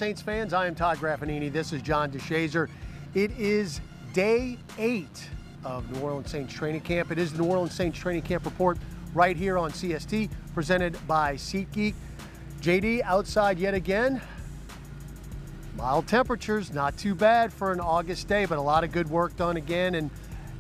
Saints fans, I am Todd Graffagnini. This is John DeShazier. It is day 8 of New Orleans Saints training camp. It is the New Orleans Saints training camp report right here on CST, presented by SeatGeek. JD, outside yet again. Mild temperatures, not too bad for an August day, but a lot of good work done again. And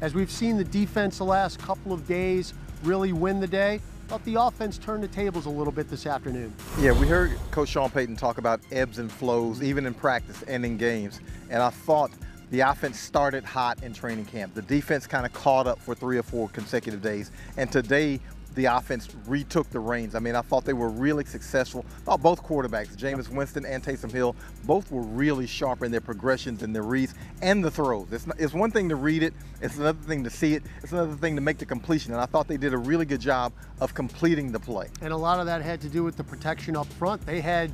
as we've seen the defense the last couple of days really win the day, thought the offense turned the tables a little bit this afternoon. Yeah, we heard Coach Sean Payton talk about ebbs and flows, even in practice and in games. And I thought the offense started hot in training camp. The defense kind of caught up for 3 or 4 consecutive days. And today, the offense retook the reins. I mean, I thought they were really successful. I thought both quarterbacks, Jameis Winston and Taysom Hill, both were really sharp in their progressions and their reads and the throws. It's one thing to read it, it's another thing to see it, it's another thing to make the completion. And I thought they did a really good job of completing the play. And a lot of that had to do with the protection up front. They had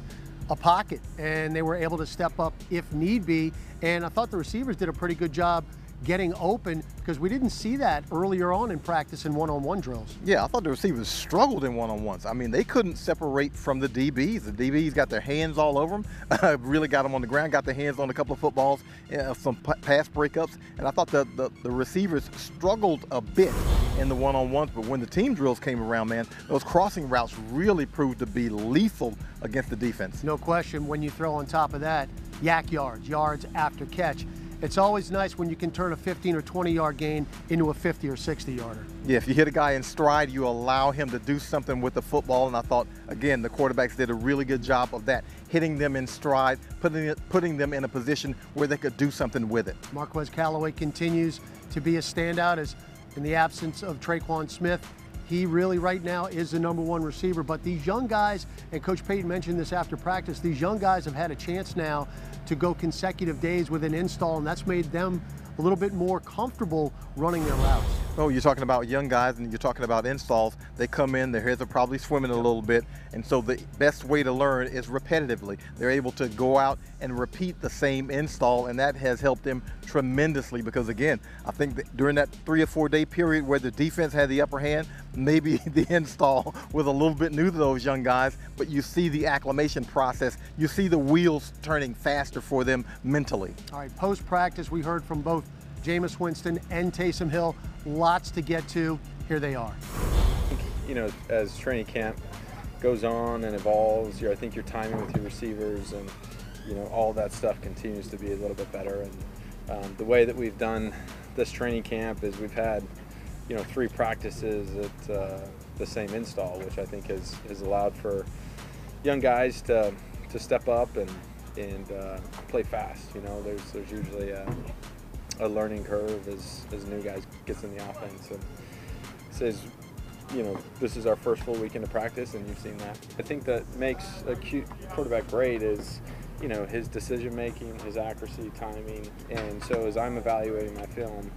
a pocket and they were able to step up if need be. And I thought the receivers did a pretty good job getting open, because we didn't see that earlier on in practice in one-on-one drills. Yeah, I thought the receivers struggled in one-on-ones. I mean, they couldn't separate from the DBs. The DBs got their hands all over them, really got them on the ground, got their hands on a couple of footballs, some pass breakups, and I thought the receivers struggled a bit in the one-on-ones, but when the team drills came around, man, those crossing routes really proved to be lethal against the defense. No question. When you throw on top of that, yak yards, yards after catch, it's always nice when you can turn a 15 or 20-yard gain into a 50 or 60-yarder. Yeah, if you hit a guy in stride, you allow him to do something with the football, and I thought, again, the quarterbacks did a really good job of that, hitting them in stride, putting them in a position where they could do something with it. Marquez Callaway continues to be a standout, as in the absence of Traquan Smith, he really right now is the #1 receiver. But these young guys, and Coach Payton mentioned this after practice, these young guys have had a chance now to go consecutive days with an install, and that's made them a little bit more comfortable running their routes. Oh, you're talking about young guys and you're talking about installs. They come in, their heads are probably swimming a little bit, and so the best way to learn is repetitively. They're able to go out and repeat the same install, and that has helped them tremendously, because again, I think that during that 3 or 4 day period where the defense had the upper hand, maybe the install was a little bit new to those young guys, but you see the acclimation process, you see the wheels turning faster for them mentally. All right, post-practice, we heard from both Jameis Winston and Taysom Hill. Lots to get to. Here they are. You know, as training camp goes on and evolves, I think your timing with your receivers and, you know, all that stuff continues to be a little bit better. And the way that we've done this training camp is we've had, you know, 3 practices at the same install, which I think has allowed for young guys to step up and play fast. You know, there's usually a learning curve as new guys gets in the offense, and says, you know, this is our first full weekend of practice, and you've seen that. I think that makes a quarterback great is, you know, his decision making, his accuracy, timing, and so as I'm evaluating my film,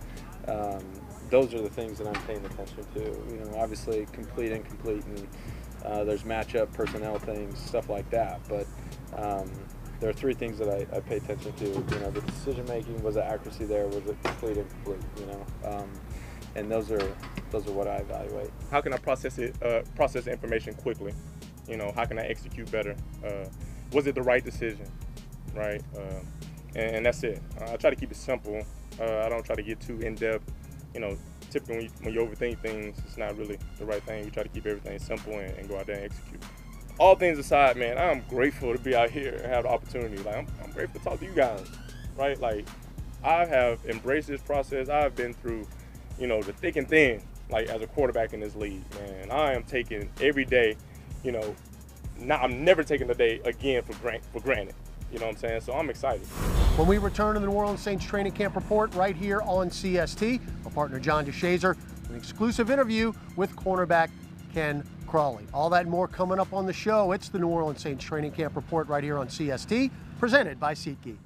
those are the things that I'm paying attention to. You know, obviously complete, incomplete, and there's matchup, personnel things, stuff like that, but there are 3 things that I pay attention to. You know, the decision making, was the accuracy there, was it complete, incomplete, you know, and those are what I evaluate. How can I process the information quickly? You know, how can I execute better? Was it the right decision, right? And that's it. I try to keep it simple. I don't try to get too in-depth. You know, typically when you overthink things, it's not really the right thing. We try to keep everything simple and go out there and execute. All things aside, man, I'm grateful to be out here and have the opportunity. Like, I'm grateful to talk to you guys, right? Like, I have embraced this process. I've been through, you know, the thick and thin, like, as a quarterback in this league, man. I am taking every day, you know, I'm never taking the day again for granted. You know what I'm saying? So I'm excited. When we return to the New Orleans Saints training camp report right here on CST, my partner John DeShazier, an exclusive interview with cornerback Ken Crawley. All that and more coming up on the show. It's the New Orleans Saints training camp report right here on CST, presented by SeatGeek.